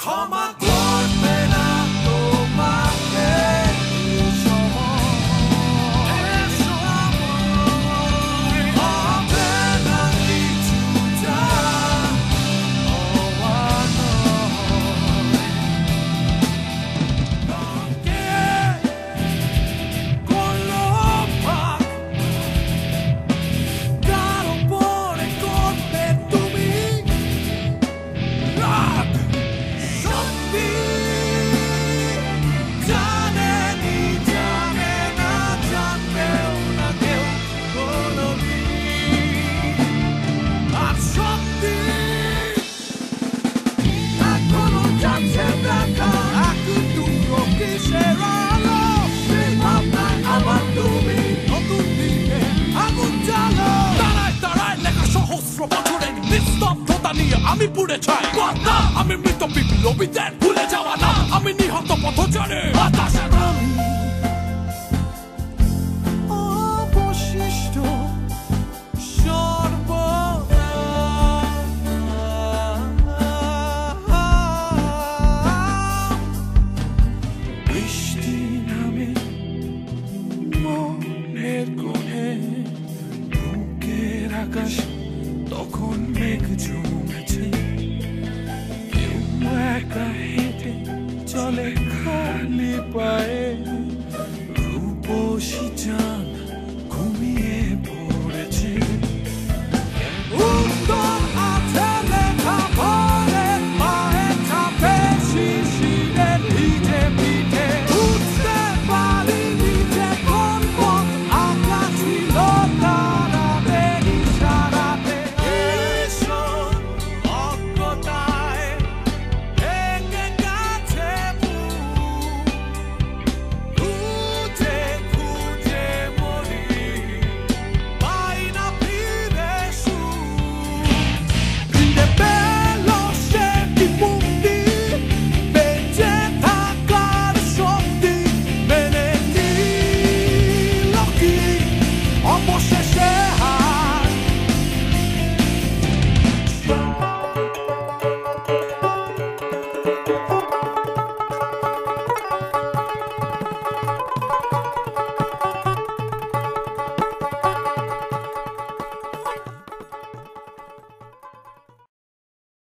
ক্ষমা করবে না তোমাকে হবে না কিছুটা করলো ভাগ তার উপরে করবে তুমি রাগ সত্যি জানেনি জানে না জানবেও না কেউ কোনোদিন আর সত্যি এখনো যাচ্ছে দেখা একটুকরো কিসের আলো সেই ভাবনায় আবার তুমি নতুন দিনে আগুন জ্বালো দাঁড়ায় দাঁড়ায় লেখা সহস্র বছরের নিস্তব্ধতা নিয়ে আমি পুড়ে ছাই কথা আমি মৃত বিপ্লবীদের ভুলে যাওয়া না আমি নিহত পথচারে বাতাসের আমি অবশিষ্ট বৃষ্টি নামে মনের কোণে বুকের আকাশ তখন মেঘ জমেছে কেউ একা হেঁটে চলে খালি পায়ে রূপসী চাঁদ